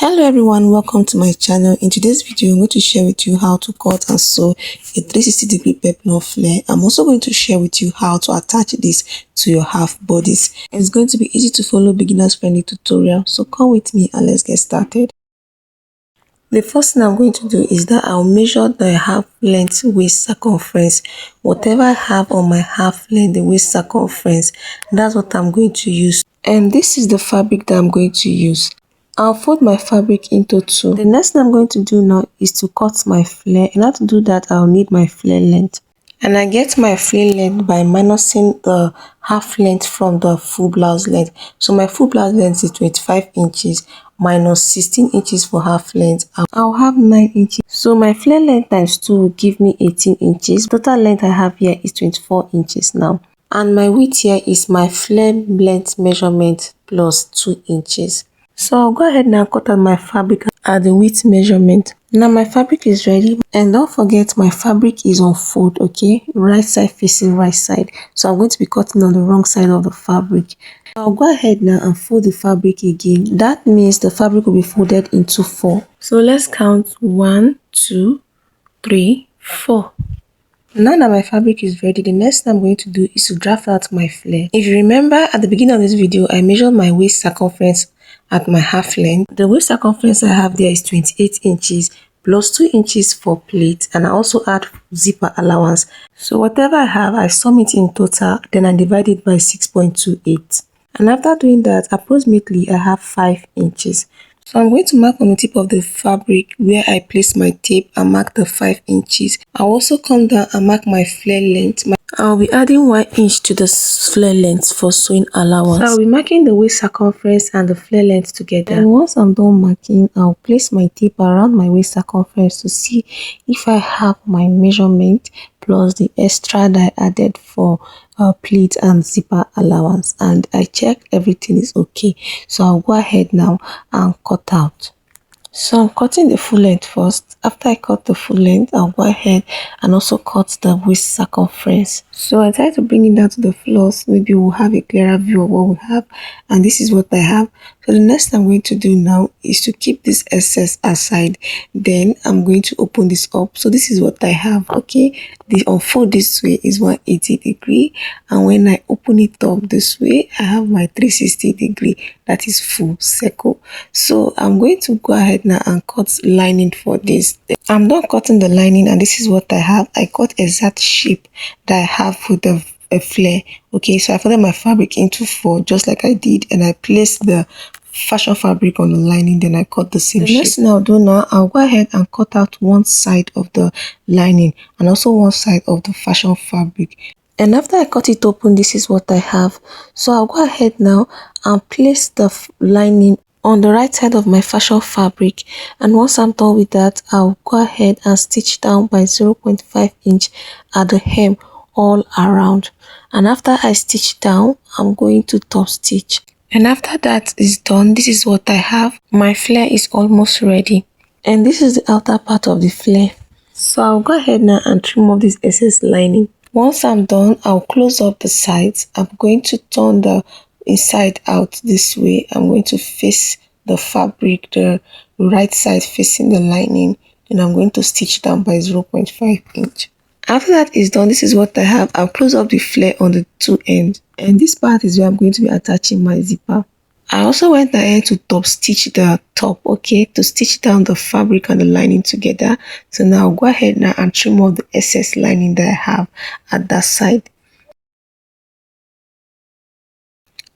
Hello everyone, welcome to my channel. In today's video I'm going to share with you how to cut and sew a 360-degree peplum flare. I'm also going to share with you how to attach this to your half bodice. It's going to be easy to follow, beginners friendly tutorial, so come with me and let's get started. The first thing I'm going to do is that I'll measure the half length waist circumference. Whatever I have on my half length, the waist circumference, that's what I'm going to use. And this is the fabric that I'm going to use. I'll fold my fabric into two. The next thing I'm going to do now is to cut my flare. In order to do that, I'll need my flare length. And I get my flare length by minusing the half length from the full blouse length. So my full blouse length is 25 inches minus 16 inches for half length. I'll have 9 inches. So my flare length times 2 will give me 18 inches. Total length I have here is 24 inches now. And my width here is my flare length measurement plus 2 inches. So I'll go ahead now and cut out my fabric at the width measurement. Now my fabric is ready, and don't forget my fabric is on fold, okay? Right side facing right side. So I'm going to be cutting on the wrong side of the fabric. I'll go ahead now and fold the fabric again. That means the fabric will be folded into 4. So let's count 1, 2, 3, 4. Now that my fabric is ready, the next thing I'm going to do is to draft out my flare. If you remember at the beginning of this video, I measured my waist circumference at my half length. The waist circumference I have there is 28 inches plus 2 inches for plait, and I also add zipper allowance. So whatever I have, I sum it in total, then I divide it by 6.28. And after doing that, approximately I have 5 inches. So I'm going to mark on the tip of the fabric where I place my tape and mark the 5 inches. I'll also come down and mark my flare length. I'll be adding 1 inch to the flare length for sewing allowance. So I'll be marking the waist circumference and the flare length together. And once I'm done marking, I'll place my tape around my waist circumference to see if I have my measurement plus the extra that I added for pleat and zipper allowance, and I checked everything is okay. So I'll go ahead now and cut out. So I'm cutting the full length first. After I cut the full length, I'll go ahead and also cut the waist circumference. So I try to bring it down to the floor so maybe we'll have a clearer view of what we have. And this is what I have. So the next thing I'm going to do now is to keep this excess aside. Then I'm going to open this up. So this is what I have, okay? The unfold this way is 180 degree, and when I open it up this way, I have my 360 degree, that is full circle. So I'm going to go ahead now and cut lining for this. I'm done cutting the lining, and this is what I have. I cut exact shape that I have with the flare. Okay, so I folded my fabric into 4 just like I did, and I placed the fashion fabric on the lining, then I cut the same shape. The next thing I'll do now, I'll go ahead and cut out one side of the lining and also one side of the fashion fabric. And after I cut it open, this is what I have. So I'll go ahead now and place the lining on the right side of my fashion fabric, and once I'm done with that, I'll go ahead and stitch down by 0.5 inch at the hem all around. And after I stitch down, I'm going to top stitch. And after that is done, this is what I have. My flare is almost ready, and this is the outer part of the flare. So I'll go ahead now and trim off this excess lining. Once I'm done, I'll close up the sides. I'm going to turn the inside out this way. I'm going to face the fabric, the right side facing the lining, and I'm going to stitch down by 0.5 inch. After that is done, this is what I have. I'll close up the flare on the 2 ends, and this part is where I'm going to be attaching my zipper. I also went ahead to top stitch the top, okay, to stitch down the fabric and the lining together. So now I'll go ahead now and trim off the excess lining that I have at that side.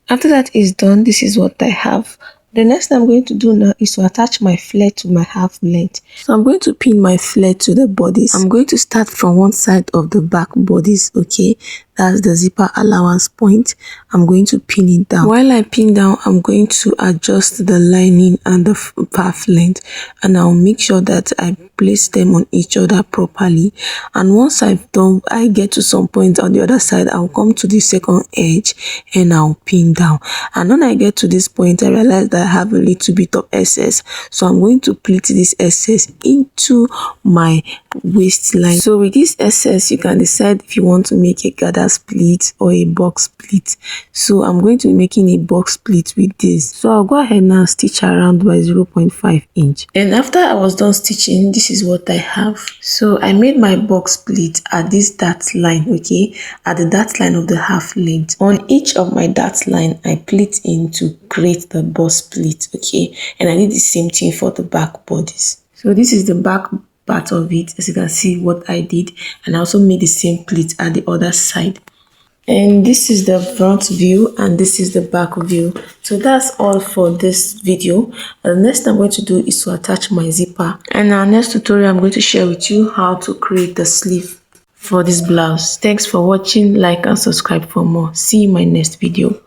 After that is done, this is what I have. The next thing I'm going to do now is to attach my flare to my half length. So I'm going to pin my flare to the bodice. I'm going to start from one side of the back bodice, okay? That's the zipper allowance point. I'm going to pin it down. While I pin down, I'm going to adjust the lining and the half length, and I'll make sure that I place them on each other properly. And once I've done, I get to some point on the other side, I'll come to the second edge and I'll pin down. And when I get to this point, I realize that I have a little bit of excess, so I'm going to pleat this excess into my waistline. So with this excess, you can decide if you want to make a gather gas pleat or a box pleat. So I'm going to be making a box pleat with this. So I'll go ahead now and stitch around by 0.5 inch. And after I was done stitching, this is what I have. So I made my box pleat at this dart line, okay, at the dart line of the half length. On each of my dart line, I pleat in to create the box pleat, okay, and I did the same thing for the back bodice. So this is the back part of it, as you can see what I did, and I also made the same pleat at the other side. And this is the front view and this is the back view. So that's all for this video. The next thing I'm going to do is to attach my zipper, and our next tutorial I'm going to share with you how to create the sleeve for this blouse. Thanks for watching. Like and subscribe for more. See you in my next video.